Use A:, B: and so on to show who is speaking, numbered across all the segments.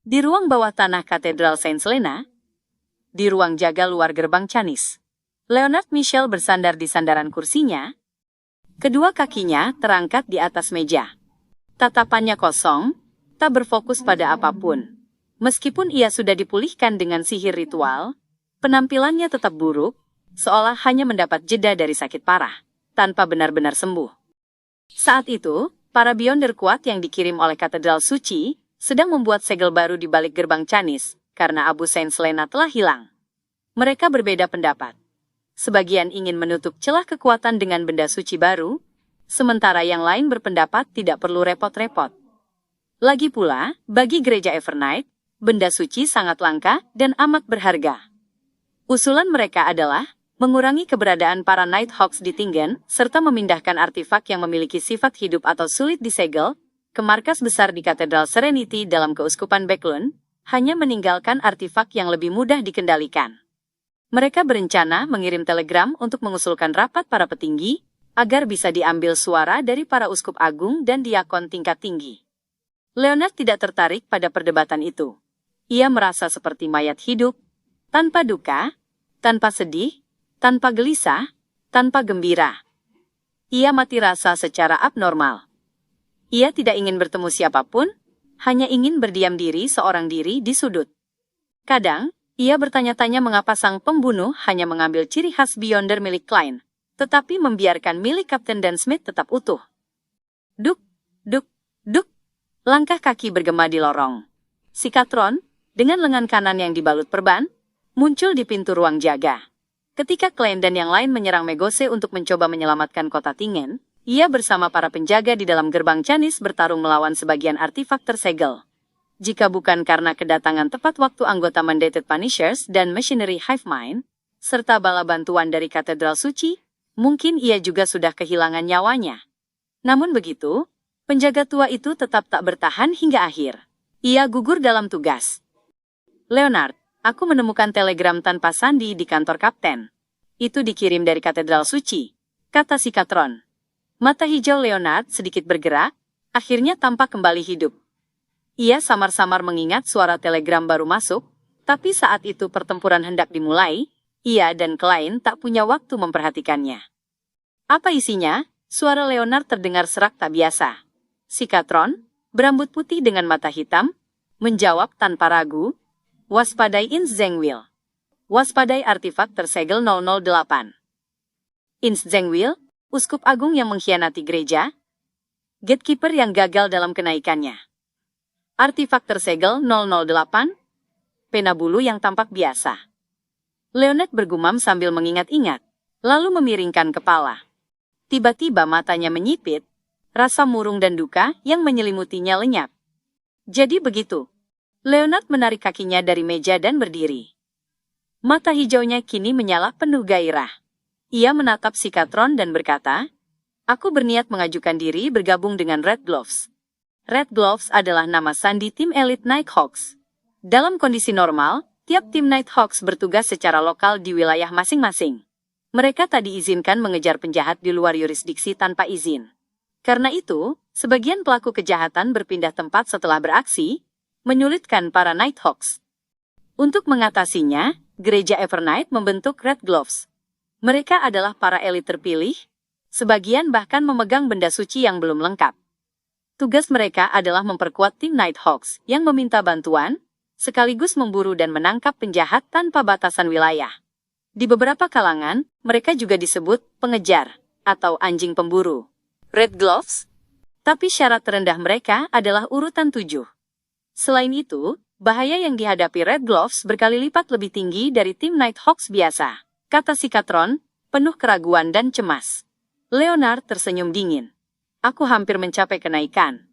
A: Di ruang bawah tanah Katedral Saint Helena, di ruang jaga luar gerbang Canis, Leonard Michel bersandar di sandaran kursinya. Kedua kakinya terangkat di atas meja. Tatapannya kosong, tak berfokus pada apapun. Meskipun ia sudah dipulihkan dengan sihir ritual, penampilannya tetap buruk, seolah hanya mendapat jeda dari sakit parah, tanpa benar-benar sembuh. Saat itu, para Beyonder kuat yang dikirim oleh Katedral Suci sedang membuat segel baru di balik gerbang Canis, karena Abu Saint Helena telah hilang. Mereka berbeda pendapat. Sebagian ingin menutup celah kekuatan dengan benda suci baru, sementara yang lain berpendapat tidak perlu repot-repot. Lagi pula, bagi gereja Evernight, benda suci sangat langka dan amat berharga. Usulan mereka adalah mengurangi keberadaan para Nighthawks di Tingen, serta memindahkan artefak yang memiliki sifat hidup atau sulit disegel ke markas besar di Katedral Serenity dalam Keuskupan Backlund, hanya meninggalkan artefak yang lebih mudah dikendalikan. Mereka berencana mengirim telegram untuk mengusulkan rapat para petinggi, agar bisa diambil suara dari para uskup agung dan diakon tingkat tinggi. Leonard tidak tertarik pada perdebatan itu. Ia merasa seperti mayat hidup, tanpa duka, tanpa sedih, tanpa gelisah, tanpa gembira. Ia mati rasa secara abnormal. Ia tidak ingin bertemu siapapun, hanya ingin berdiam diri seorang diri di sudut. Kadang, ia bertanya-tanya mengapa sang pembunuh hanya mengambil ciri khas Beyonder milik Klein, tetapi membiarkan milik Kapten dan Smith tetap utuh. Duk, duk, duk. Langkah kaki bergema di lorong. Si Katron, dengan lengan kanan yang dibalut perban, muncul di pintu ruang jaga. Ketika Klein dan yang lain menyerang Megose untuk mencoba menyelamatkan kota Tingen, ia bersama para penjaga di dalam gerbang Canis bertarung melawan sebagian artefak tersegel. Jika bukan karena kedatangan tepat waktu anggota Mandated Punishers dan Machinery Hive Mind, serta bala bantuan dari Katedral Suci, mungkin ia juga sudah kehilangan nyawanya. Namun begitu, penjaga tua itu tetap tak bertahan hingga akhir. Ia gugur dalam tugas. Leonard, aku menemukan telegram tanpa sandi di kantor Kapten. Itu dikirim dari Katedral Suci, kata si Katron. Mata hijau Leonard sedikit bergerak, akhirnya tampak kembali hidup. Ia samar-samar mengingat suara telegram baru masuk, tapi saat itu pertempuran hendak dimulai, ia dan Klein tak punya waktu memperhatikannya. Apa isinya? Suara Leonard terdengar serak tak biasa. Si Katron, berambut putih dengan mata hitam, menjawab tanpa ragu, waspadai Ins Zengwil. Waspadai artefak tersegel 008. Ins Zengwil, uskup agung yang mengkhianati gereja, gatekeeper yang gagal dalam kenaikannya. Artefak tersegel 008, pena bulu yang tampak biasa. Leonard bergumam sambil mengingat-ingat, lalu memiringkan kepala. Tiba-tiba matanya menyipit, rasa murung dan duka yang menyelimutinya lenyap. Jadi begitu. Leonard menarik kakinya dari meja dan berdiri. Mata hijaunya kini menyala penuh gairah. Ia menatap si Katron dan berkata, aku berniat mengajukan diri bergabung dengan Red Gloves. Red Gloves adalah nama sandi tim elit Nighthawks. Dalam kondisi normal, tiap tim Nighthawks bertugas secara lokal di wilayah masing-masing. Mereka tak diizinkan mengejar penjahat di luar yurisdiksi tanpa izin. Karena itu, sebagian pelaku kejahatan berpindah tempat setelah beraksi, menyulitkan para Nighthawks. Untuk mengatasinya, gereja Evernight membentuk Red Gloves. Mereka adalah para elit terpilih, sebagian bahkan memegang benda suci yang belum lengkap. Tugas mereka adalah memperkuat tim Nighthawks yang meminta bantuan, sekaligus memburu dan menangkap penjahat tanpa batasan wilayah. Di beberapa kalangan, mereka juga disebut pengejar atau anjing pemburu. Red Gloves? Tapi syarat terendah mereka adalah urutan 7. Selain itu, bahaya yang dihadapi Red Gloves berkali lipat lebih tinggi dari tim Nighthawks biasa, kata si Katron, penuh keraguan dan cemas. Leonard tersenyum dingin. Aku hampir mencapai kenaikan.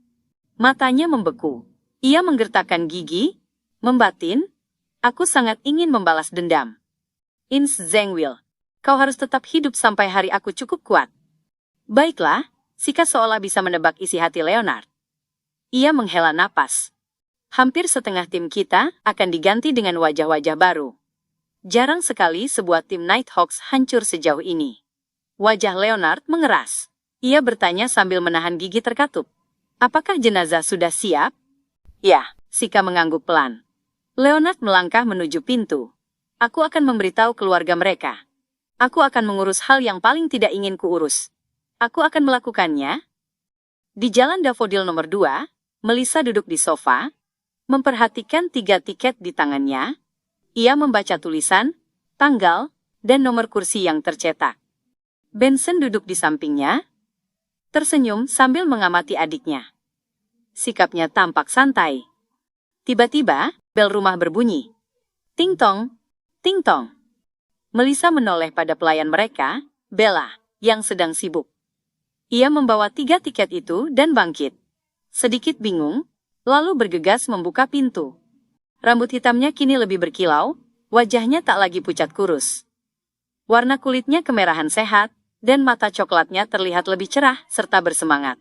A: Matanya membeku. Ia menggertakkan gigi, membatin, aku sangat ingin membalas dendam. Ins Zengwil, kau harus tetap hidup sampai hari aku cukup kuat. Baiklah, Sika seolah bisa menebak isi hati Leonard. Ia menghela napas. Hampir setengah tim kita akan diganti dengan wajah-wajah baru. Jarang sekali sebuah tim Nighthawks hancur sejauh ini. Wajah Leonard mengeras. Ia bertanya sambil menahan gigi terkatup. Apakah jenazah sudah siap? Ya, Sika mengangguk pelan. Leonard melangkah menuju pintu. Aku akan memberitahu keluarga mereka. Aku akan mengurus hal yang paling tidak ingin kuurus. Aku akan melakukannya. Di jalan Daffodil nomor 2, Melissa duduk di sofa, memperhatikan 3 tiket di tangannya. Ia membaca tulisan, tanggal, dan nomor kursi yang tercetak. Benson duduk di sampingnya, tersenyum sambil mengamati adiknya. Sikapnya tampak santai. Tiba-tiba, bel rumah berbunyi. Ting tong, ting tong. Melissa menoleh pada pelayan mereka, Bella, yang sedang sibuk. Ia membawa 3 tiket itu dan bangkit. Sedikit bingung, lalu bergegas membuka pintu. Rambut hitamnya kini lebih berkilau, wajahnya tak lagi pucat kurus. Warna kulitnya kemerahan sehat, dan mata coklatnya terlihat lebih cerah serta bersemangat.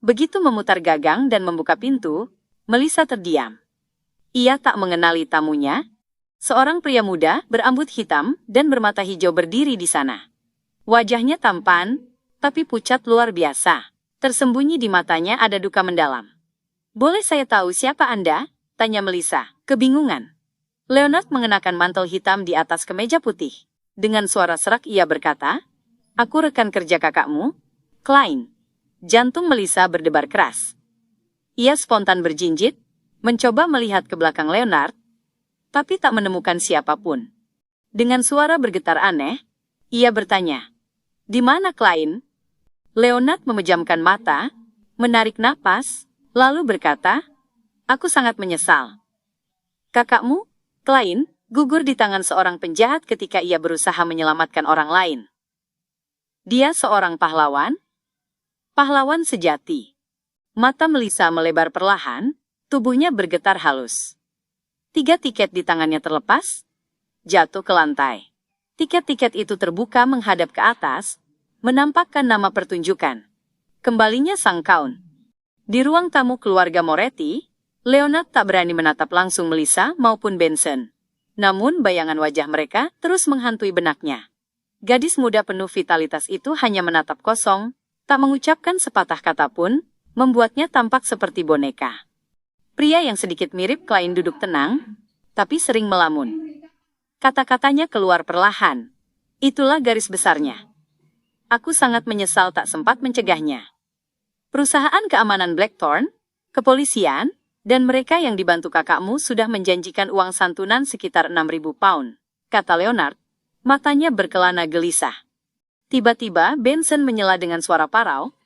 A: Begitu memutar gagang dan membuka pintu, Melissa terdiam. Ia tak mengenali tamunya. Seorang pria muda berambut hitam dan bermata hijau berdiri di sana. Wajahnya tampan, tapi pucat luar biasa. Tersembunyi di matanya ada duka mendalam. "Boleh saya tahu siapa Anda?" tanya Melissa, kebingungan. Leonard mengenakan mantel hitam di atas kemeja putih. Dengan suara serak ia berkata, "Aku rekan kerja kakakmu, Klein." Jantung Melissa berdebar keras. Ia spontan berjinjit, mencoba melihat ke belakang Leonard, tapi tak menemukan siapapun. Dengan suara bergetar aneh, ia bertanya, "Di mana Klein?" Leonard memejamkan mata, menarik napas, lalu berkata, "Aku sangat menyesal. Kakakmu, Klein, gugur di tangan seorang penjahat ketika ia berusaha menyelamatkan orang lain. Dia seorang pahlawan? Pahlawan sejati." Mata Melissa melebar perlahan, tubuhnya bergetar halus. 3 tiket di tangannya terlepas, jatuh ke lantai. Tiket-tiket itu terbuka menghadap ke atas, menampakkan nama pertunjukan. Kembalinya sang Count. Di ruang tamu keluarga Moretti, Leonard tak berani menatap langsung Melissa maupun Benson. Namun bayangan wajah mereka terus menghantui benaknya. Gadis muda penuh vitalitas itu hanya menatap kosong, tak mengucapkan sepatah kata pun, membuatnya tampak seperti boneka. Pria yang sedikit mirip Klein duduk tenang, tapi sering melamun. Kata-katanya keluar perlahan. Itulah garis besarnya. Aku sangat menyesal tak sempat mencegahnya. Perusahaan keamanan Blackthorn, kepolisian, dan mereka yang dibantu kakakmu sudah menjanjikan uang santunan sekitar 6.000 pound, kata Leonard, matanya berkelana gelisah. Tiba-tiba Benson menyela dengan suara parau,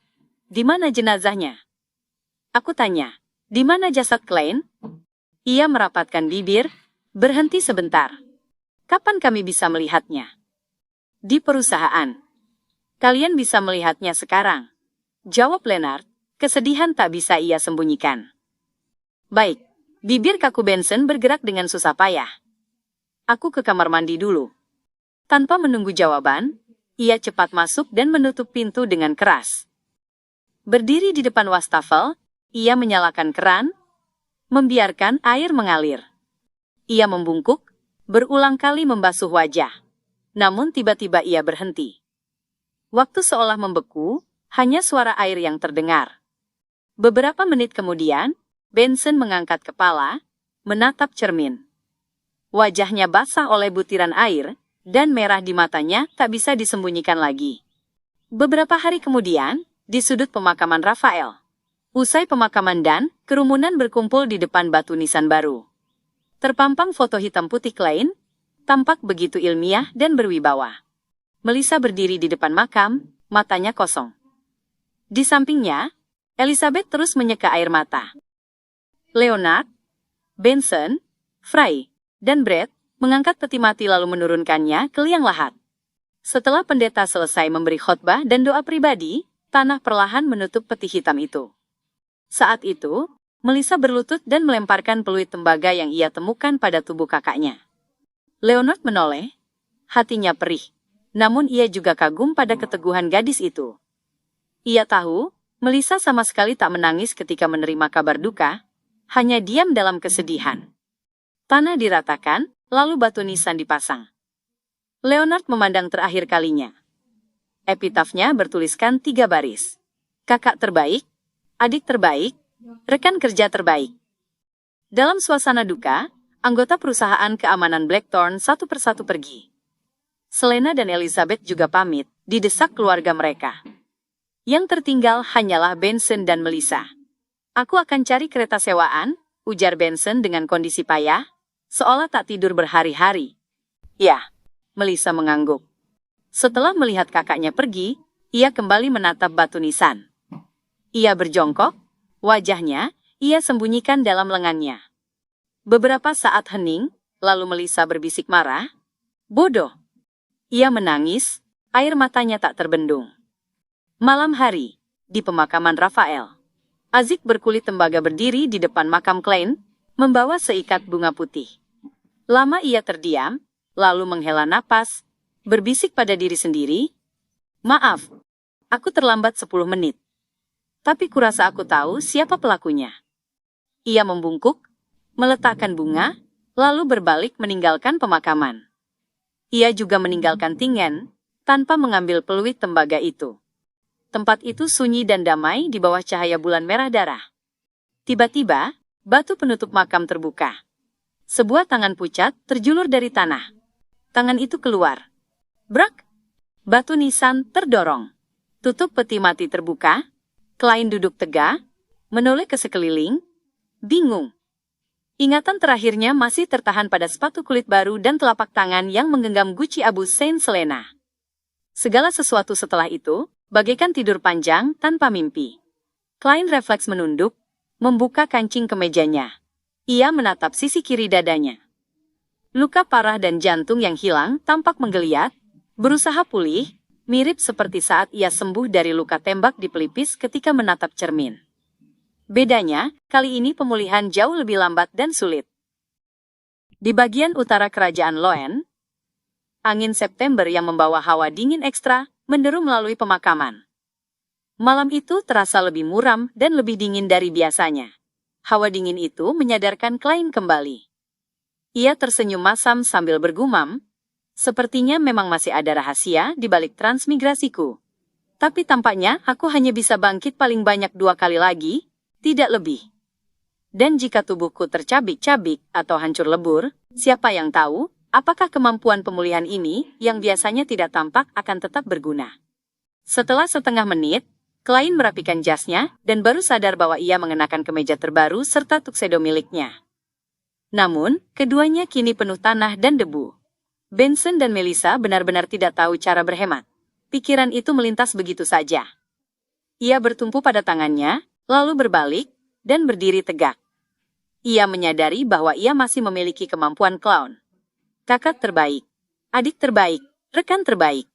A: "Di mana jenazahnya?" Aku tanya, "Di mana jasad Klein?" Ia merapatkan bibir, berhenti sebentar. "Kapan kami bisa melihatnya?" "Di perusahaan." "Kalian bisa melihatnya sekarang," jawab Leonard, kesedihan tak bisa ia sembunyikan. "Baik." Bibir kaku Benson bergerak dengan susah payah. "Aku ke kamar mandi dulu." Tanpa menunggu jawaban, ia cepat masuk dan menutup pintu dengan keras. Berdiri di depan wastafel, ia menyalakan keran, membiarkan air mengalir. Ia membungkuk, berulang kali membasuh wajah. Namun tiba-tiba ia berhenti. Waktu seolah membeku, hanya suara air yang terdengar. Beberapa menit kemudian, Benson mengangkat kepala, menatap cermin. Wajahnya basah oleh butiran air, dan merah di matanya tak bisa disembunyikan lagi. Beberapa hari kemudian, di sudut pemakaman Rafael. Usai pemakaman dan kerumunan berkumpul di depan batu nisan baru. Terpampang foto hitam putih Klein, tampak begitu ilmiah dan berwibawa. Melissa berdiri di depan makam, matanya kosong. Di sampingnya, Elizabeth terus menyeka air mata. Leonard, Benson, Fry, dan Brett mengangkat peti mati lalu menurunkannya ke liang lahat. Setelah pendeta selesai memberi khotbah dan doa pribadi, tanah perlahan menutup peti hitam itu. Saat itu, Melissa berlutut dan melemparkan peluit tembaga yang ia temukan pada tubuh kakaknya. Leonard menoleh, hatinya perih. Namun ia juga kagum pada keteguhan gadis itu. Ia tahu, Melissa sama sekali tak menangis ketika menerima kabar duka, hanya diam dalam kesedihan. Tanah diratakan, lalu batu nisan dipasang. Leonard memandang terakhir kalinya. Epitafnya bertuliskan 3 baris. Kakak terbaik, adik terbaik, rekan kerja terbaik. Dalam suasana duka, anggota perusahaan keamanan Blackthorn satu persatu pergi. Selena dan Elizabeth juga pamit, didesak keluarga mereka. Yang tertinggal hanyalah Benson dan Melissa. "Aku akan cari kereta sewaan," ujar Benson dengan kondisi payah, seolah tak tidur berhari-hari. "Ya," Melissa mengangguk. Setelah melihat kakaknya pergi, ia kembali menatap batu nisan. Ia berjongkok, wajahnya ia sembunyikan dalam lengannya. Beberapa saat hening, lalu Melissa berbisik marah. "Bodoh." Ia menangis, air matanya tak terbendung. Malam hari, di pemakaman Rafael, Azik berkulit tembaga berdiri di depan makam Klein, membawa seikat bunga putih. Lama ia terdiam, lalu menghela napas, berbisik pada diri sendiri, "Maaf, aku terlambat 10 menit. Tapi kurasa aku tahu siapa pelakunya." Ia membungkuk, meletakkan bunga, lalu berbalik meninggalkan pemakaman. Ia juga meninggalkan Tingen, tanpa mengambil peluit tembaga itu. Tempat itu sunyi dan damai di bawah cahaya bulan merah darah. Tiba-tiba, batu penutup makam terbuka. Sebuah tangan pucat terjulur dari tanah. Tangan itu keluar. Brak! Batu nisan terdorong. Tutup peti mati terbuka. Klein duduk tegak, menoleh ke sekeliling, bingung. Ingatan terakhirnya masih tertahan pada sepatu kulit baru dan telapak tangan yang menggenggam guci abu Saint Selena. Segala sesuatu setelah itu, bagaikan tidur panjang tanpa mimpi. Klein refleks menunduk, membuka kancing kemejanya. Ia menatap sisi kiri dadanya. Luka parah dan jantung yang hilang tampak menggeliat, berusaha pulih, mirip seperti saat ia sembuh dari luka tembak di pelipis ketika menatap cermin. Bedanya, kali ini pemulihan jauh lebih lambat dan sulit. Di bagian utara kerajaan Loen, angin September yang membawa hawa dingin ekstra menderu melalui pemakaman. Malam itu terasa lebih muram dan lebih dingin dari biasanya. Hawa dingin itu menyadarkan Klein kembali. Ia tersenyum masam sambil bergumam, "Sepertinya memang masih ada rahasia di balik transmigrasiku. Tapi tampaknya aku hanya bisa bangkit paling banyak 2 kali lagi, tidak lebih. Dan jika tubuhku tercabik-cabik atau hancur lebur, siapa yang tahu, apakah kemampuan pemulihan ini, yang biasanya tidak tampak, akan tetap berguna?" Setelah setengah menit, Klein merapikan jasnya, dan baru sadar bahwa ia mengenakan kemeja terbaru serta tuxedo miliknya. Namun, keduanya kini penuh tanah dan debu. Benson dan Melissa benar-benar tidak tahu cara berhemat. Pikiran itu melintas begitu saja. Ia bertumpu pada tangannya, lalu berbalik, dan berdiri tegak. Ia menyadari bahwa ia masih memiliki kemampuan clown. Kakak terbaik, adik terbaik, rekan terbaik.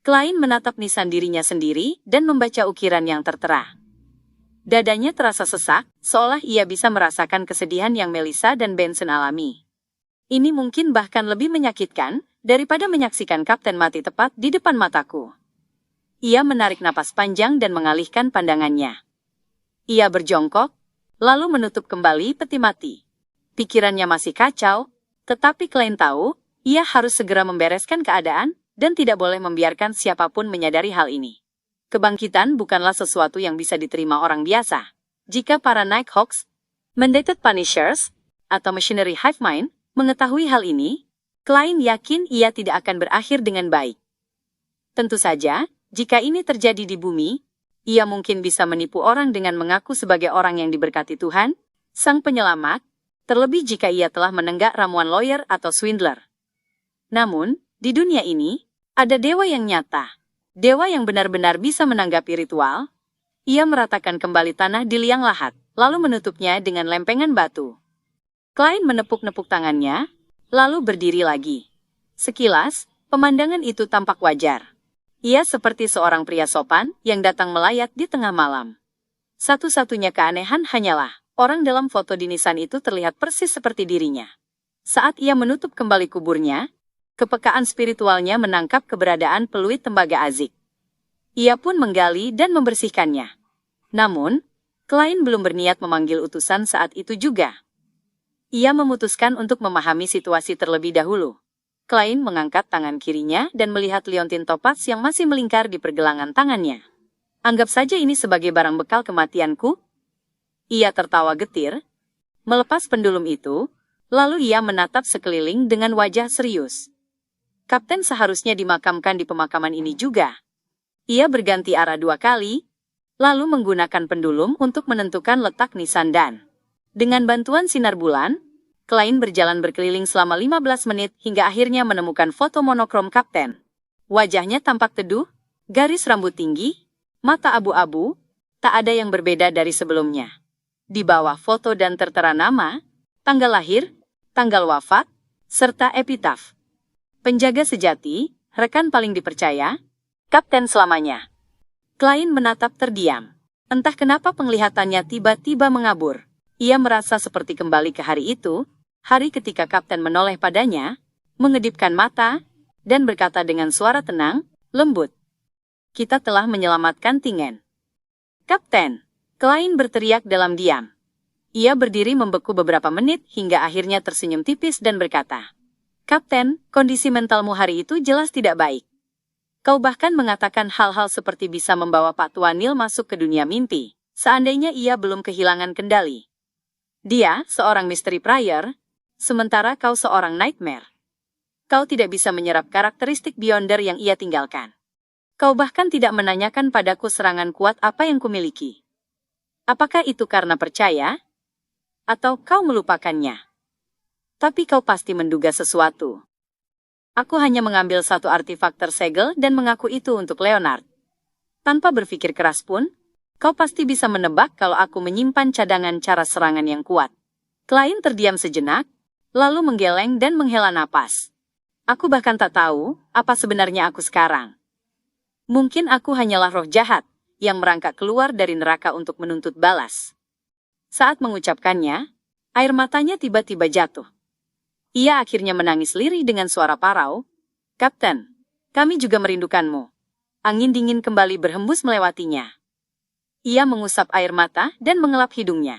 A: Klein menatap nisan dirinya sendiri dan membaca ukiran yang tertera. Dadanya terasa sesak, seolah ia bisa merasakan kesedihan yang Melissa dan Benson alami. Ini mungkin bahkan lebih menyakitkan daripada menyaksikan Kapten mati tepat di depan mataku. Ia menarik napas panjang dan mengalihkan pandangannya. Ia berjongkok, lalu menutup kembali peti mati. Pikirannya masih kacau, tetapi Klein tahu, ia harus segera membereskan keadaan, dan tidak boleh membiarkan siapapun menyadari hal ini. Kebangkitan bukanlah sesuatu yang bisa diterima orang biasa. Jika para Nighthawks, Mandated Punishers, atau Machinery Hive Mind, mengetahui hal ini, Klein yakin ia tidak akan berakhir dengan baik. Tentu saja, jika ini terjadi di bumi, ia mungkin bisa menipu orang dengan mengaku sebagai orang yang diberkati Tuhan, Sang Penyelamat, terlebih jika ia telah menenggak ramuan lawyer atau swindler. Namun, di dunia ini, ada dewa yang nyata. Dewa yang benar-benar bisa menanggapi ritual. Ia meratakan kembali tanah di liang lahat, lalu menutupnya dengan lempengan batu. Klein menepuk-nepuk tangannya, lalu berdiri lagi. Sekilas, pemandangan itu tampak wajar. Ia seperti seorang pria sopan yang datang melayat di tengah malam. Satu-satunya keanehan hanyalah, orang dalam foto di nisan itu terlihat persis seperti dirinya. Saat ia menutup kembali kuburnya, kepekaan spiritualnya menangkap keberadaan peluit tembaga Azik. Ia pun menggali dan membersihkannya. Namun, Klein belum berniat memanggil utusan saat itu juga. Ia memutuskan untuk memahami situasi terlebih dahulu. Klein mengangkat tangan kirinya dan melihat liontin topaz yang masih melingkar di pergelangan tangannya. "Anggap saja ini sebagai barang bekal kematianku." Ia tertawa getir. Melepas pendulum itu, lalu ia menatap sekeliling dengan wajah serius. Kapten seharusnya dimakamkan di pemakaman ini juga. Ia berganti arah 2 kali, lalu menggunakan pendulum untuk menentukan letak nisan dan, dengan bantuan sinar bulan, Klein berjalan berkeliling selama 15 menit hingga akhirnya menemukan foto monokrom Kapten. Wajahnya tampak teduh, garis rambut tinggi, mata abu-abu, tak ada yang berbeda dari sebelumnya. Di bawah foto dan tertera nama, tanggal lahir, tanggal wafat, serta epitaf. Penjaga sejati, rekan paling dipercaya, Kapten selamanya. Klein menatap terdiam. Entah kenapa penglihatannya tiba-tiba mengabur. Ia merasa seperti kembali ke hari itu, hari ketika Kapten menoleh padanya, mengedipkan mata, dan berkata dengan suara tenang, lembut. Kita telah menyelamatkan Tingen. Kapten, Klein berteriak dalam diam. Ia berdiri membeku beberapa menit hingga akhirnya tersenyum tipis dan berkata, Kapten, kondisi mentalmu hari itu jelas tidak baik. Kau bahkan mengatakan hal-hal seperti bisa membawa Pak Tuan Neil masuk ke dunia mimpi, seandainya ia belum kehilangan kendali. Dia, seorang misteri prior, sementara kau seorang nightmare. Kau tidak bisa menyerap karakteristik Beyonder yang ia tinggalkan. Kau bahkan tidak menanyakan padaku serangan kuat apa yang kumiliki. Apakah itu karena percaya? Atau kau melupakannya? Tapi kau pasti menduga sesuatu. Aku hanya mengambil satu artefak tersegel dan mengaku itu untuk Leonard. Tanpa berpikir keras pun, kau pasti bisa menebak kalau aku menyimpan cadangan cara serangan yang kuat. Klein terdiam sejenak, lalu menggeleng dan menghela napas. Aku bahkan tak tahu apa sebenarnya aku sekarang. Mungkin aku hanyalah roh jahat yang merangkak keluar dari neraka untuk menuntut balas. Saat mengucapkannya, air matanya tiba-tiba jatuh. Ia akhirnya menangis lirih dengan suara parau. Kapten, kami juga merindukanmu. Angin dingin kembali berhembus melewatinya. Ia mengusap air mata dan mengelap hidungnya.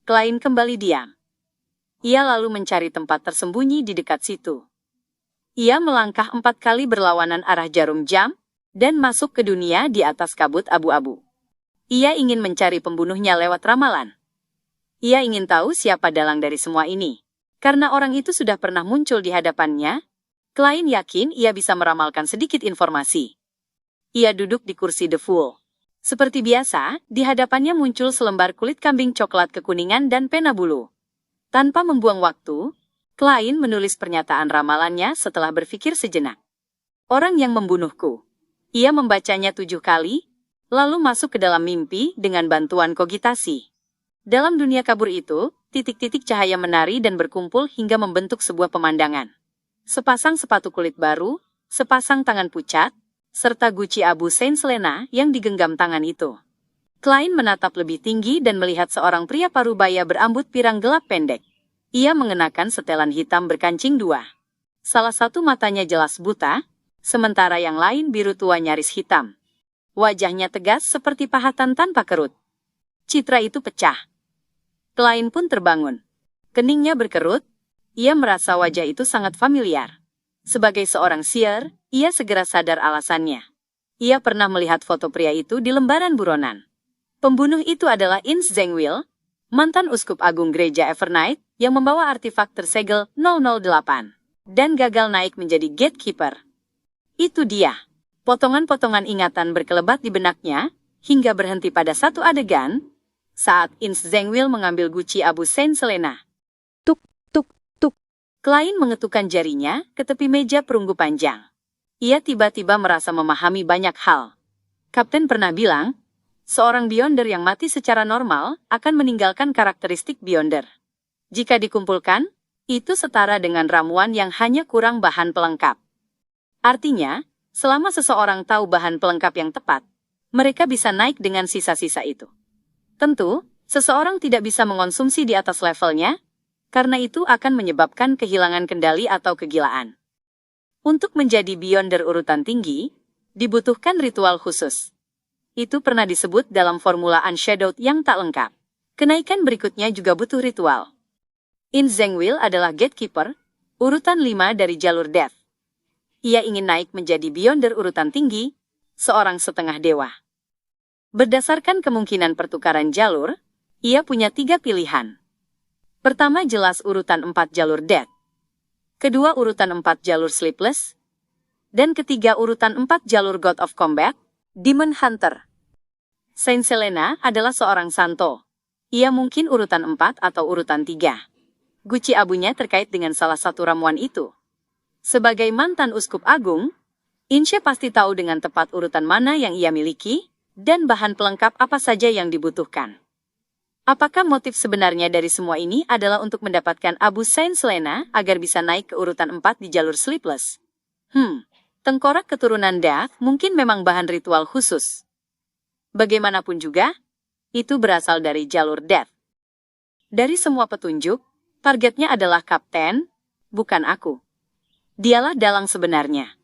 A: Klein kembali diam. Ia lalu mencari tempat tersembunyi di dekat situ. Ia melangkah 4 kali berlawanan arah jarum jam, dan masuk ke dunia di atas kabut abu-abu. Ia ingin mencari pembunuhnya lewat ramalan. Ia ingin tahu siapa dalang dari semua ini. Karena orang itu sudah pernah muncul di hadapannya, Klein yakin ia bisa meramalkan sedikit informasi. Ia duduk di kursi The Fool. Seperti biasa, di hadapannya muncul selembar kulit kambing coklat kekuningan dan pena bulu. Tanpa membuang waktu, Klein menulis pernyataan ramalannya setelah berpikir sejenak. Orang yang membunuhku. Ia membacanya 7 kali, lalu masuk ke dalam mimpi dengan bantuan kogitasi. Dalam dunia kabur itu, titik-titik cahaya menari dan berkumpul hingga membentuk sebuah pemandangan. Sepasang sepatu kulit baru, sepasang tangan pucat, serta guci abu Saint Selena yang digenggam tangan itu. Klein menatap lebih tinggi dan melihat seorang pria parubaya berambut pirang gelap pendek. Ia mengenakan setelan hitam berkancing 2. Salah satu matanya jelas buta, sementara yang lain biru tua nyaris hitam. Wajahnya tegas seperti pahatan tanpa kerut. Citra itu pecah. Klein pun terbangun. Keningnya berkerut, ia merasa wajah itu sangat familiar. Sebagai seorang seer, ia segera sadar alasannya. Ia pernah melihat foto pria itu di lembaran buronan. Pembunuh itu adalah Ins Zengwil, mantan uskup agung gereja Evernight, yang membawa artefak tersegel 008, dan gagal naik menjadi gatekeeper. Itu dia. Potongan-potongan ingatan berkelebat di benaknya, hingga berhenti pada satu adegan, saat Ins Zengwil mengambil guci abu Saint Selena. Tuk, tuk, tuk. Klein mengetukkan jarinya ke tepi meja perunggu panjang. Ia tiba-tiba merasa memahami banyak hal. Kapten pernah bilang, seorang Beyonder yang mati secara normal akan meninggalkan karakteristik Beyonder. Jika dikumpulkan, itu setara dengan ramuan yang hanya kurang bahan pelengkap. Artinya, selama seseorang tahu bahan pelengkap yang tepat, mereka bisa naik dengan sisa-sisa itu. Tentu, seseorang tidak bisa mengonsumsi di atas levelnya, karena itu akan menyebabkan kehilangan kendali atau kegilaan. Untuk menjadi Beyonder urutan tinggi, dibutuhkan ritual khusus. Itu pernah disebut dalam formula Unshadowed yang tak lengkap. Kenaikan berikutnya juga butuh ritual. Ins Zengwil adalah gatekeeper, urutan 5 dari jalur Death. Ia ingin naik menjadi Beyonder urutan tinggi, seorang setengah dewa. Berdasarkan kemungkinan pertukaran jalur, ia punya 3 pilihan. Pertama jelas urutan 4 jalur Death. Kedua urutan 4 jalur Sleepless. Dan ketiga urutan 4 jalur God of Combat, Demon Hunter. Saint Selena adalah seorang santo. Ia mungkin urutan 4 atau urutan 3. Guci abunya terkait dengan salah satu ramuan itu. Sebagai mantan uskup agung, Inche pasti tahu dengan tepat urutan mana yang ia miliki, dan bahan pelengkap apa saja yang dibutuhkan. Apakah motif sebenarnya dari semua ini adalah untuk mendapatkan abu Saint Selena agar bisa naik ke urutan 4 di jalur Sleepless? Tengkorak keturunan Death mungkin memang bahan ritual khusus. Bagaimanapun juga, itu berasal dari jalur Death. Dari semua petunjuk, targetnya adalah Kapten, bukan aku. Dialah dalang sebenarnya.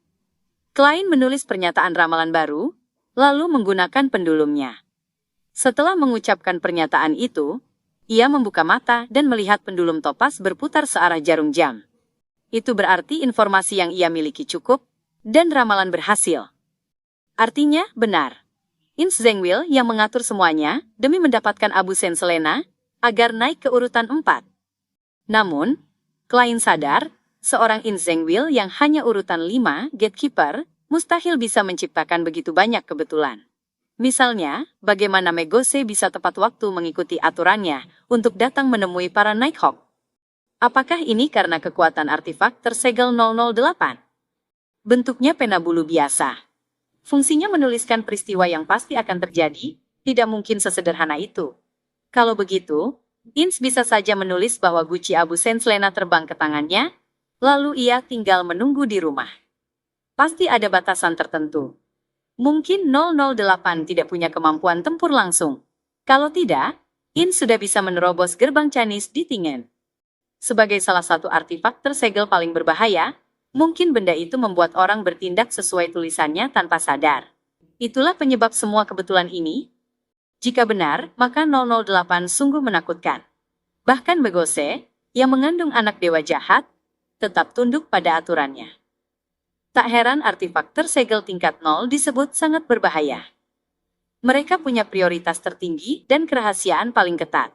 A: Klein menulis pernyataan ramalan baru, lalu menggunakan pendulumnya. Setelah mengucapkan pernyataan itu, ia membuka mata dan melihat pendulum topas berputar searah jarum jam. Itu berarti informasi yang ia miliki cukup, dan ramalan berhasil. Artinya, benar. Ins Zengwil yang mengatur semuanya demi mendapatkan abu Saint Selena agar naik ke urutan 4. Namun, Klein sadar, seorang Ins Zengwil yang hanya urutan 5 Gatekeeper mustahil bisa menciptakan begitu banyak kebetulan. Misalnya, bagaimana Megose bisa tepat waktu mengikuti aturannya untuk datang menemui para Nighthawk? Apakah ini karena kekuatan artefak tersegel 008? Bentuknya pena bulu biasa. Fungsinya menuliskan peristiwa yang pasti akan terjadi, tidak mungkin sesederhana itu. Kalau begitu, Ins bisa saja menulis bahwa guci abu Saint Selena terbang ke tangannya, lalu ia tinggal menunggu di rumah. Pasti ada batasan tertentu. Mungkin 008 tidak punya kemampuan tempur langsung. Kalau tidak, Ins sudah bisa menerobos gerbang Canis di Tingen. Sebagai salah satu artefak tersegel paling berbahaya, mungkin benda itu membuat orang bertindak sesuai tulisannya tanpa sadar. Itulah penyebab semua kebetulan ini. Jika benar, maka 008 sungguh menakutkan. Bahkan Megose, yang mengandung anak dewa jahat, tetap tunduk pada aturannya. Tak heran artefak tersegel tingkat 0 disebut sangat berbahaya. Mereka punya prioritas tertinggi dan kerahasiaan paling ketat.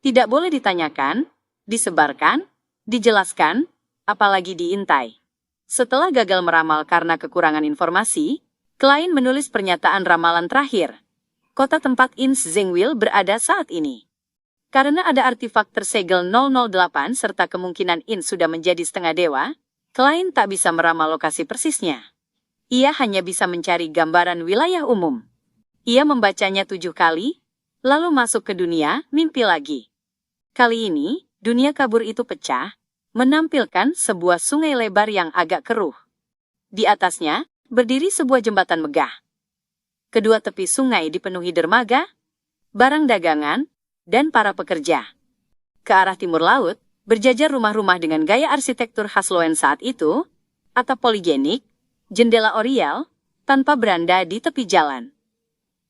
A: Tidak boleh ditanyakan, disebarkan, dijelaskan, apalagi diintai. Setelah gagal meramal karena kekurangan informasi, Klein menulis pernyataan ramalan terakhir. Kota tempat Ins Zengwil berada saat ini. Karena ada artefak tersegel 008 serta kemungkinan Ins sudah menjadi setengah dewa, Klein tak bisa meramal lokasi persisnya. Ia hanya bisa mencari gambaran wilayah umum. Ia membacanya 7 kali, lalu masuk ke dunia mimpi lagi. Kali ini, dunia kabur itu pecah, menampilkan sebuah sungai lebar yang agak keruh. Di atasnya, berdiri sebuah jembatan megah. Kedua tepi sungai dipenuhi dermaga, barang dagangan, dan para pekerja. Ke arah timur laut, berjajar rumah-rumah dengan gaya arsitektur khas Loen saat itu, atap poligenik, jendela oriel, tanpa beranda di tepi jalan.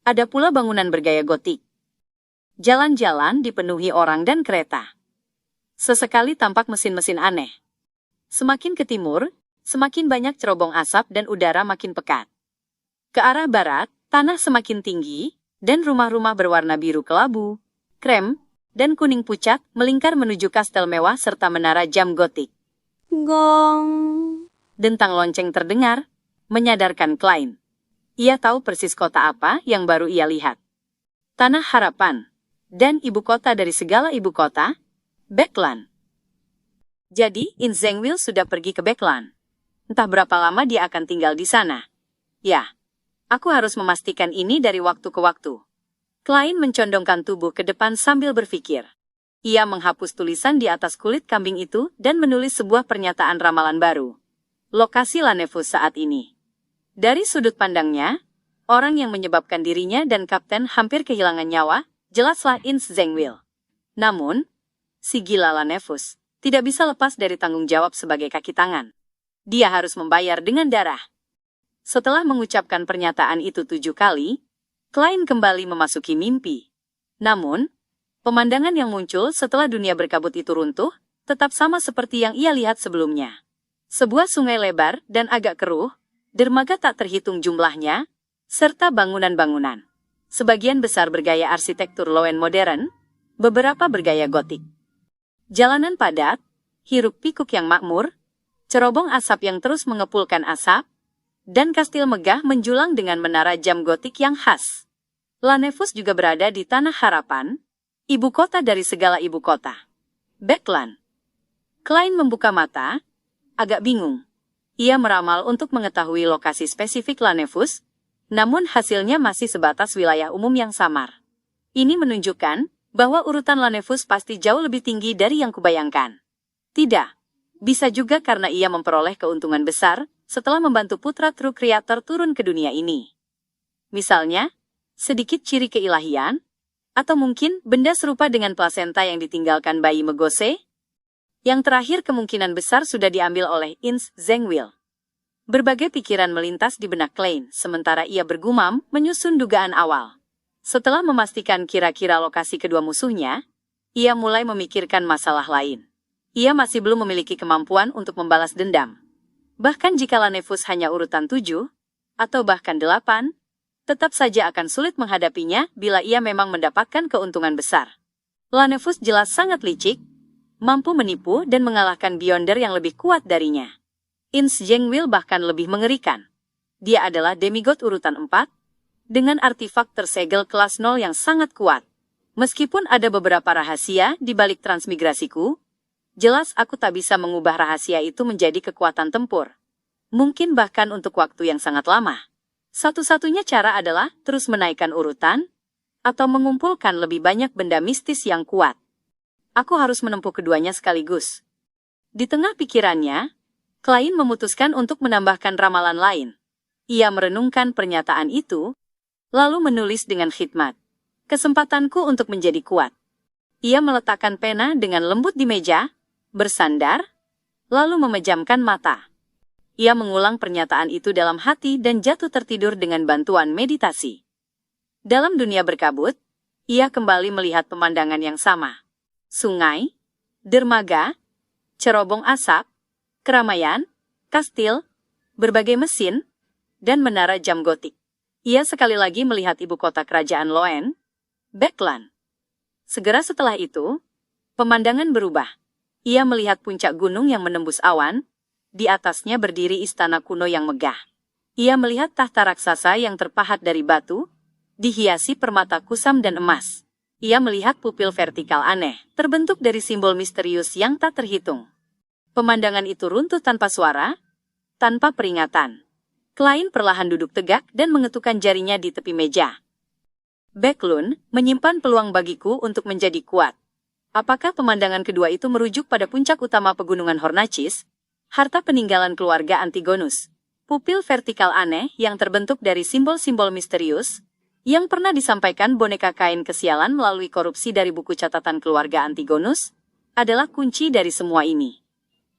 A: Ada pula bangunan bergaya gotik. Jalan-jalan dipenuhi orang dan kereta. Sesekali tampak mesin-mesin aneh. Semakin ke timur, semakin banyak cerobong asap dan udara makin pekat. Ke arah barat, tanah semakin tinggi, dan rumah-rumah berwarna biru kelabu, krem, dan kuning pucat melingkar menuju kastel mewah serta menara jam gotik. Gong! Dentang lonceng terdengar, menyadarkan Klein. Ia tahu persis kota apa yang baru ia lihat. Tanah Harapan, dan ibu kota dari segala ibu kota, Backland. Jadi, Ins Zengwil sudah pergi ke Backland. Entah berapa lama dia akan tinggal di sana. Ya, aku harus memastikan ini dari waktu ke waktu. Klein mencondongkan tubuh ke depan sambil berpikir. Ia menghapus tulisan di atas kulit kambing itu dan menulis sebuah pernyataan ramalan baru. Lokasi Lanevus saat ini. Dari sudut pandangnya, orang yang menyebabkan dirinya dan Kapten hampir kehilangan nyawa, jelaslah Ins Zengwil. Namun, si gila Lanevus tidak bisa lepas dari tanggung jawab sebagai kaki tangan. Dia harus membayar dengan darah. Setelah mengucapkan pernyataan itu 7 kali, Klein kembali memasuki mimpi. Namun, pemandangan yang muncul setelah dunia berkabut itu runtuh, tetap sama seperti yang ia lihat sebelumnya. Sebuah sungai lebar dan agak keruh, dermaga tak terhitung jumlahnya, serta bangunan-bangunan. Sebagian besar bergaya arsitektur Loen modern, beberapa bergaya gotik. Jalanan padat, hiruk-pikuk yang makmur, cerobong asap yang terus mengepulkan asap, dan kastil megah menjulang dengan menara jam gotik yang khas. La Nevus juga berada di Tanah Harapan, ibu kota dari segala ibu kota. Backland. Klein membuka mata, agak bingung. Ia meramal untuk mengetahui lokasi spesifik La Nevus, namun hasilnya masih sebatas wilayah umum yang samar. Ini menunjukkan bahwa urutan La Nevus pasti jauh lebih tinggi dari yang kubayangkan. Tidak. Bisa juga karena ia memperoleh keuntungan besar setelah membantu putra true creator turun ke dunia ini. Misalnya, sedikit ciri keilahian, atau mungkin benda serupa dengan plasenta yang ditinggalkan bayi Megose. Yang terakhir kemungkinan besar sudah diambil oleh Ins Zengwil. Berbagai pikiran melintas di benak Klein, sementara ia bergumam menyusun dugaan awal. Setelah memastikan kira-kira lokasi kedua musuhnya, ia mulai memikirkan masalah lain. Ia masih belum memiliki kemampuan untuk membalas dendam. Bahkan jika La Nevus hanya urutan 7, atau bahkan 8, tetap saja akan sulit menghadapinya bila ia memang mendapatkan keuntungan besar. La Nevus jelas sangat licik, mampu menipu dan mengalahkan Beyonder yang lebih kuat darinya. Ins Zengwil bahkan lebih mengerikan. Dia adalah demigod urutan 4, dengan artifak tersegel kelas 0 yang sangat kuat. Meskipun ada beberapa rahasia di balik transmigrasiku, jelas aku tak bisa mengubah rahasia itu menjadi kekuatan tempur. Mungkin bahkan untuk waktu yang sangat lama. Satu-satunya cara adalah terus menaikkan urutan, atau mengumpulkan lebih banyak benda mistis yang kuat. Aku harus menempuh keduanya sekaligus. Di tengah pikirannya, Klein memutuskan untuk menambahkan ramalan lain. Ia merenungkan pernyataan itu, lalu menulis dengan khidmat. Kesempatanku untuk menjadi kuat. Ia meletakkan pena dengan lembut di meja, bersandar, lalu memejamkan mata. Ia mengulang pernyataan itu dalam hati dan jatuh tertidur dengan bantuan meditasi. Dalam dunia berkabut, ia kembali melihat pemandangan yang sama. Sungai, dermaga, cerobong asap, keramaian, kastil, berbagai mesin, dan menara jam gotik. Ia sekali lagi melihat ibu kota kerajaan Loen, Backland. Segera setelah itu, pemandangan berubah. Ia melihat puncak gunung yang menembus awan, di atasnya berdiri istana kuno yang megah. Ia melihat tahta raksasa yang terpahat dari batu, dihiasi permata kusam dan emas. Ia melihat pupil vertikal aneh, terbentuk dari simbol misterius yang tak terhitung. Pemandangan itu runtuh tanpa suara, tanpa peringatan. Klein perlahan duduk tegak dan mengetukkan jarinya di tepi meja. Backlund menyimpan peluang bagiku untuk menjadi kuat. Apakah pemandangan kedua itu merujuk pada puncak utama pegunungan Hornacis, harta peninggalan keluarga Antigonus, pupil vertikal aneh yang terbentuk dari simbol-simbol misterius, yang pernah disampaikan boneka kain kesialan melalui korupsi dari buku catatan keluarga Antigonus, adalah kunci dari semua ini.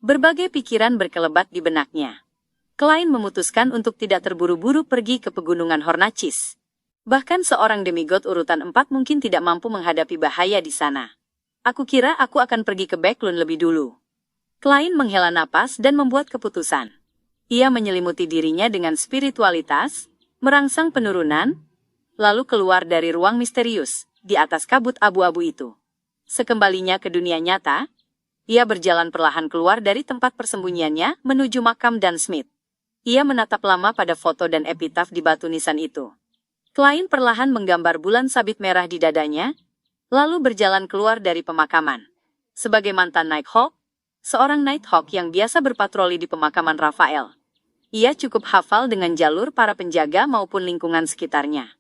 A: Berbagai pikiran berkelebat di benaknya. Klein memutuskan untuk tidak terburu-buru pergi ke pegunungan Hornacis. Bahkan seorang demigod urutan 4 mungkin tidak mampu menghadapi bahaya di sana. Aku kira aku akan pergi ke Backlund lebih dulu. Klein menghela napas dan membuat keputusan. Ia menyelimuti dirinya dengan spiritualitas, merangsang penurunan, lalu keluar dari ruang misterius di atas kabut abu-abu itu. Sekembalinya ke dunia nyata, ia berjalan perlahan keluar dari tempat persembunyiannya menuju makam Dan Smith. Ia menatap lama pada foto dan epitaf di batu nisan itu. Klein perlahan menggambar bulan sabit merah di dadanya, lalu berjalan keluar dari pemakaman. Sebagai mantan Nighthawk, seorang Nighthawk yang biasa berpatroli di pemakaman Raphael, ia cukup hafal dengan jalur para penjaga maupun lingkungan sekitarnya.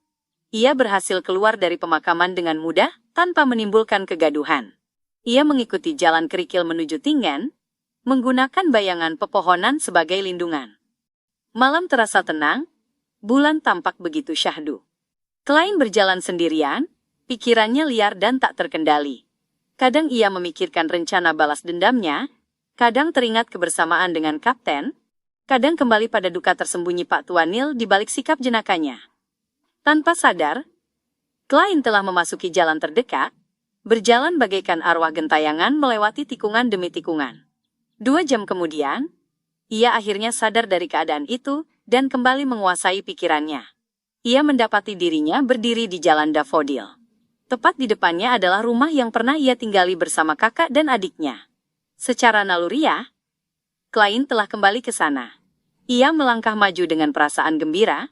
A: Ia berhasil keluar dari pemakaman dengan mudah, tanpa menimbulkan kegaduhan. Ia mengikuti jalan kerikil menuju Tingen, menggunakan bayangan pepohonan sebagai lindungan. Malam terasa tenang, bulan tampak begitu syahdu. Klein berjalan sendirian, pikirannya liar dan tak terkendali. Kadang ia memikirkan rencana balas dendamnya, kadang teringat kebersamaan dengan Kapten, kadang kembali pada duka tersembunyi Pak Tuan Nil di balik sikap jenakanya. Tanpa sadar, Klein telah memasuki jalan terdekat, berjalan bagaikan arwah gentayangan melewati tikungan demi tikungan. 2 jam kemudian, ia akhirnya sadar dari keadaan itu dan kembali menguasai pikirannya. Ia mendapati dirinya berdiri di jalan Daffodil. Tepat di depannya adalah rumah yang pernah ia tinggali bersama kakak dan adiknya. Secara naluriah, Klein telah kembali ke sana. Ia melangkah maju dengan perasaan gembira,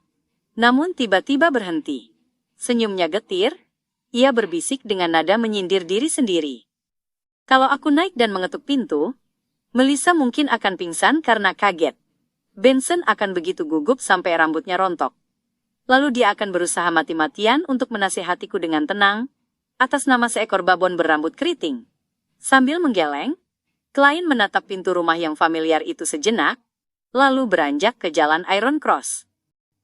A: namun tiba-tiba berhenti. Senyumnya getir, ia berbisik dengan nada menyindir diri sendiri. Kalau aku naik dan mengetuk pintu, Melissa mungkin akan pingsan karena kaget. Benson akan begitu gugup sampai rambutnya rontok. Lalu dia akan berusaha mati-matian untuk menasihatiku dengan tenang, atas nama seekor babon berambut keriting. Sambil menggeleng, Klein menatap pintu rumah yang familiar itu sejenak, lalu beranjak ke jalan Iron Cross.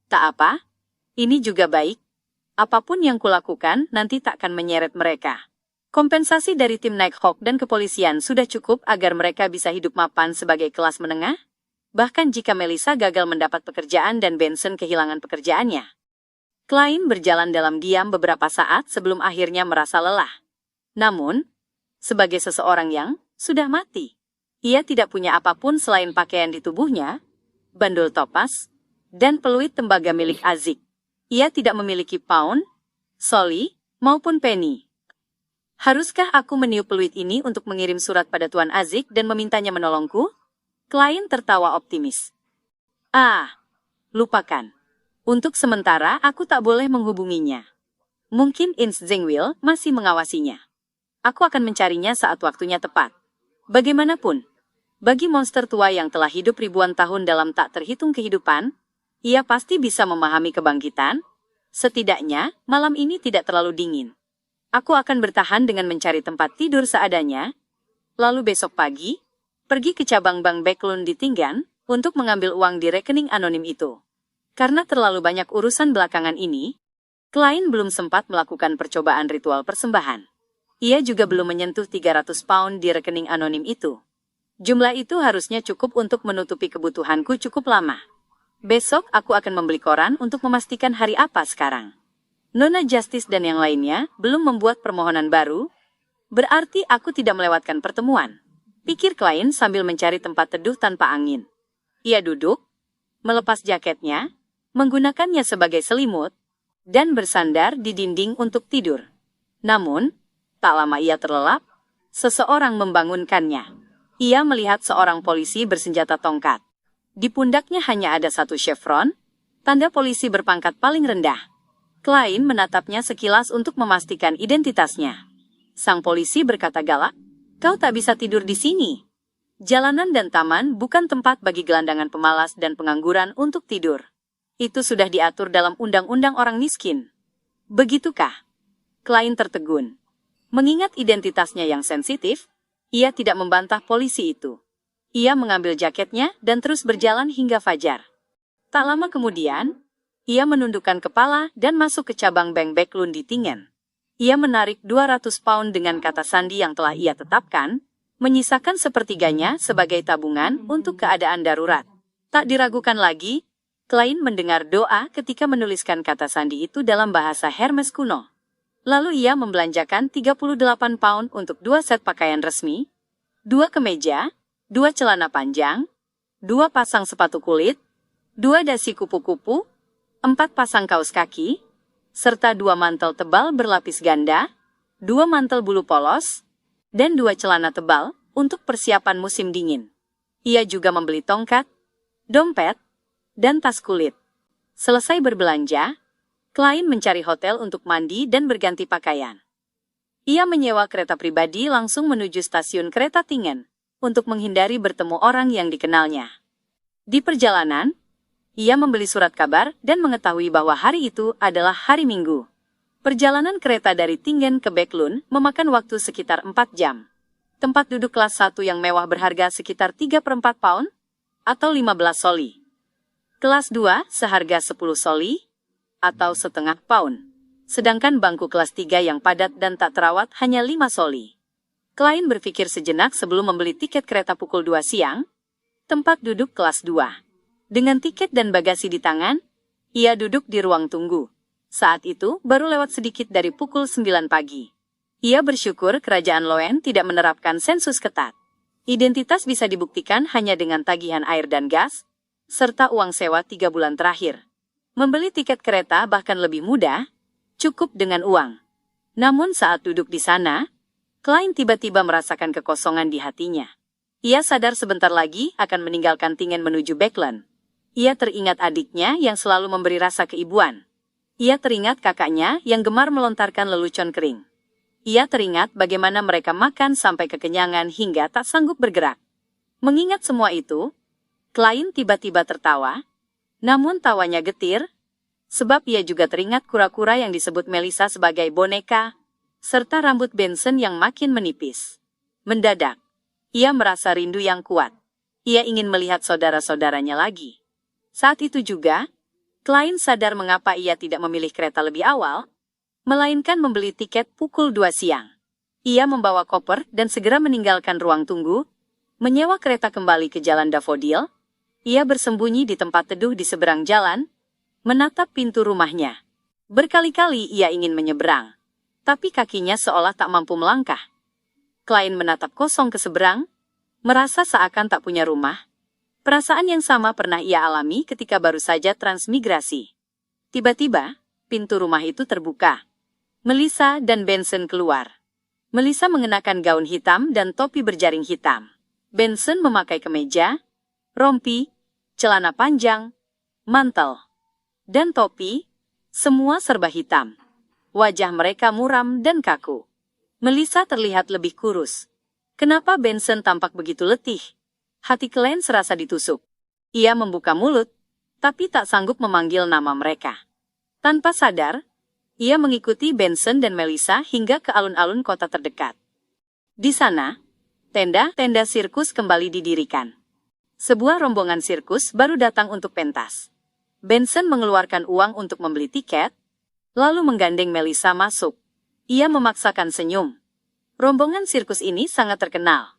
A: Tak apa, ini juga baik. Apapun yang kulakukan nanti takkan menyeret mereka. Kompensasi dari tim Nighthawk dan kepolisian sudah cukup agar mereka bisa hidup mapan sebagai kelas menengah. Bahkan jika Melissa gagal mendapat pekerjaan dan Benson kehilangan pekerjaannya. Klein berjalan dalam diam beberapa saat sebelum akhirnya merasa lelah. Namun, sebagai seseorang yang sudah mati, ia tidak punya apapun selain pakaian di tubuhnya, bandul topas, dan peluit tembaga milik Azik. Ia tidak memiliki pound, soli, maupun penny. Haruskah aku meniup peluit ini untuk mengirim surat pada Tuan Azik dan memintanya menolongku? Klein tertawa optimis. Lupakan. Untuk sementara aku tak boleh menghubunginya. Mungkin Ins Zengwil masih mengawasinya. Aku akan mencarinya saat waktunya tepat. Bagaimanapun, bagi monster tua yang telah hidup ribuan tahun dalam tak terhitung kehidupan, ia pasti bisa memahami kebangkitan. Setidaknya, malam ini tidak terlalu dingin. Aku akan bertahan dengan mencari tempat tidur seadanya. Lalu besok pagi, pergi ke cabang bank Backlund di Tinggan untuk mengambil uang di rekening anonim itu. Karena terlalu banyak urusan belakangan ini, Klein belum sempat melakukan percobaan ritual persembahan. Ia juga belum menyentuh 300 pound di rekening anonim itu. Jumlah itu harusnya cukup untuk menutupi kebutuhanku cukup lama. Besok aku akan membeli koran untuk memastikan hari apa sekarang. Nona Justice dan yang lainnya belum membuat permohonan baru, berarti aku tidak melewatkan pertemuan. Pikir Klein sambil mencari tempat teduh tanpa angin. Ia duduk, melepas jaketnya, menggunakannya sebagai selimut, dan bersandar di dinding untuk tidur. Namun, tak lama ia terlelap, seseorang membangunkannya. Ia melihat seorang polisi bersenjata tongkat. Di pundaknya hanya ada satu chevron, tanda polisi berpangkat paling rendah. Klein menatapnya sekilas untuk memastikan identitasnya. Sang polisi berkata galak, "Kau tak bisa tidur di sini. Jalanan dan taman bukan tempat bagi gelandangan pemalas dan pengangguran untuk tidur. Itu sudah diatur dalam undang-undang orang miskin." Begitukah? Klein tertegun. Mengingat identitasnya yang sensitif, ia tidak membantah polisi itu. Ia mengambil jaketnya dan terus berjalan hingga fajar. Tak lama kemudian, ia menundukkan kepala dan masuk ke cabang bank Backlund di Tingen. Ia menarik 200 pound dengan kata sandi yang telah ia tetapkan, menyisakan sepertiganya sebagai tabungan untuk keadaan darurat. Tak diragukan lagi, Klein mendengar doa ketika menuliskan kata sandi itu dalam bahasa Hermes kuno. Lalu ia membelanjakan 38 pound untuk 2 set pakaian resmi, 2 kemeja, 2 celana panjang, 2 pasang sepatu kulit, 2 dasi kupu-kupu, 4 pasang kaos kaki, serta 2 mantel tebal berlapis ganda, 2 mantel bulu polos, dan 2 celana tebal untuk persiapan musim dingin. Ia juga membeli tongkat, dompet, dan tas kulit. Selesai berbelanja, Klein mencari hotel untuk mandi dan berganti pakaian. Ia menyewa kereta pribadi langsung menuju stasiun kereta Tingen untuk menghindari bertemu orang yang dikenalnya. Di perjalanan, ia membeli surat kabar dan mengetahui bahwa hari itu adalah hari Minggu. Perjalanan kereta dari Tingen ke Backlund memakan waktu sekitar 4 jam. Tempat duduk kelas 1 yang mewah berharga sekitar 3/4 pound atau 15 soli. Kelas 2 seharga 10 soli atau setengah pound. Sedangkan bangku kelas 3 yang padat dan tak terawat hanya 5 soli. Klein berpikir sejenak sebelum membeli tiket kereta pukul 2 siang, tempat duduk kelas 2. Dengan tiket dan bagasi di tangan, ia duduk di ruang tunggu. Saat itu, baru lewat sedikit dari pukul 9 pagi. Ia bersyukur kerajaan Loen tidak menerapkan sensus ketat. Identitas bisa dibuktikan hanya dengan tagihan air dan gas, serta uang sewa 3 bulan terakhir. Membeli tiket kereta bahkan lebih mudah, cukup dengan uang. Namun saat duduk di sana, Klein tiba-tiba merasakan kekosongan di hatinya. Ia sadar sebentar lagi akan meninggalkan Tingen menuju Backland. Ia teringat adiknya yang selalu memberi rasa keibuan. Ia teringat kakaknya yang gemar melontarkan lelucon kering. Ia teringat bagaimana mereka makan sampai kekenyangan hingga tak sanggup bergerak. Mengingat semua itu, Klein tiba-tiba tertawa, namun tawanya getir, sebab ia juga teringat kura-kura yang disebut Melissa sebagai boneka, serta rambut Benson yang makin menipis. Mendadak, ia merasa rindu yang kuat. Ia ingin melihat saudara-saudaranya lagi. Saat itu juga, Klein sadar mengapa ia tidak memilih kereta lebih awal, melainkan membeli tiket pukul 2 siang. Ia membawa koper dan segera meninggalkan ruang tunggu, menyewa kereta kembali ke Jalan Daffodil. Ia bersembunyi di tempat teduh di seberang jalan, menatap pintu rumahnya. Berkali-kali ia ingin menyeberang, tapi kakinya seolah tak mampu melangkah. Klein menatap kosong ke seberang, merasa seakan tak punya rumah. Perasaan yang sama pernah ia alami ketika baru saja transmigrasi. Tiba-tiba, pintu rumah itu terbuka. Melissa dan Benson keluar. Melissa mengenakan gaun hitam dan topi berjaring hitam. Benson memakai kemeja, rompi, celana panjang, mantel, dan topi, semua serba hitam. Wajah mereka muram dan kaku. Melissa terlihat lebih kurus. Kenapa Benson tampak begitu letih? Hati Klein serasa ditusuk. Ia membuka mulut, tapi tak sanggup memanggil nama mereka. Tanpa sadar, ia mengikuti Benson dan Melissa hingga ke alun-alun kota terdekat. Di sana, tenda-tenda sirkus kembali didirikan. Sebuah rombongan sirkus baru datang untuk pentas. Benson mengeluarkan uang untuk membeli tiket, lalu menggandeng Melissa masuk. Ia memaksakan senyum. Rombongan sirkus ini sangat terkenal.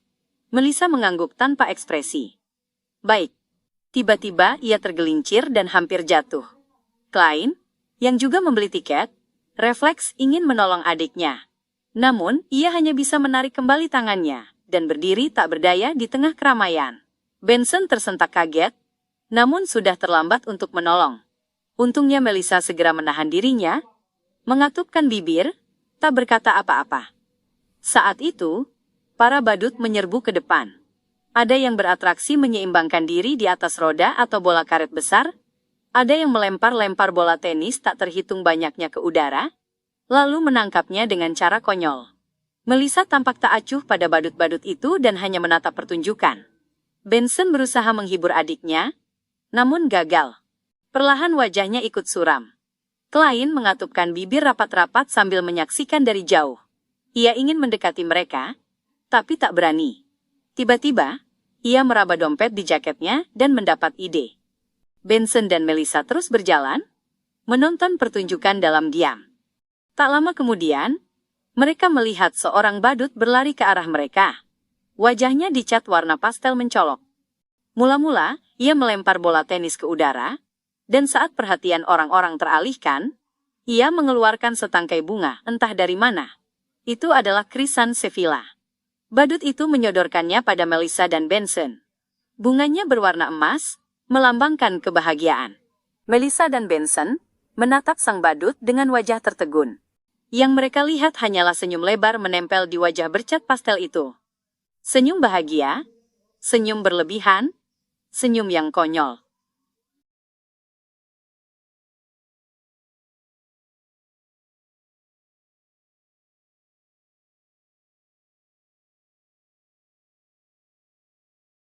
A: Melissa mengangguk tanpa ekspresi. Baik. Tiba-tiba ia tergelincir dan hampir jatuh. Klein, yang juga membeli tiket, refleks ingin menolong adiknya. Namun, ia hanya bisa menarik kembali tangannya, dan berdiri tak berdaya di tengah keramaian. Benson tersentak kaget, namun sudah terlambat untuk menolong. Untungnya Melissa segera menahan dirinya, mengatupkan bibir, tak berkata apa-apa. Saat itu, para badut menyerbu ke depan. Ada yang beratraksi menyeimbangkan diri di atas roda atau bola karet besar, ada yang melempar-lempar bola tenis tak terhitung banyaknya ke udara, lalu menangkapnya dengan cara konyol. Melissa tampak tak acuh pada badut-badut itu dan hanya menatap pertunjukan. Benson berusaha menghibur adiknya, namun gagal. Perlahan wajahnya ikut suram. Klein mengatupkan bibir rapat-rapat sambil menyaksikan dari jauh. Ia ingin mendekati mereka, tapi tak berani. Tiba-tiba, ia meraba dompet di jaketnya dan mendapat ide. Benson dan Melissa terus berjalan, menonton pertunjukan dalam diam. Tak lama kemudian, mereka melihat seorang badut berlari ke arah mereka. Wajahnya dicat warna pastel mencolok. Mula-mula, ia melempar bola tenis ke udara, dan saat perhatian orang-orang teralihkan, ia mengeluarkan setangkai bunga, entah dari mana. Itu adalah krisan Sevilla. Badut itu menyodorkannya pada Melissa dan Benson. Bunganya berwarna emas, melambangkan kebahagiaan. Melissa dan Benson menatap sang badut dengan wajah tertegun. Yang mereka lihat hanyalah senyum lebar menempel di wajah bercat pastel itu. Senyum bahagia, senyum berlebihan, senyum yang konyol.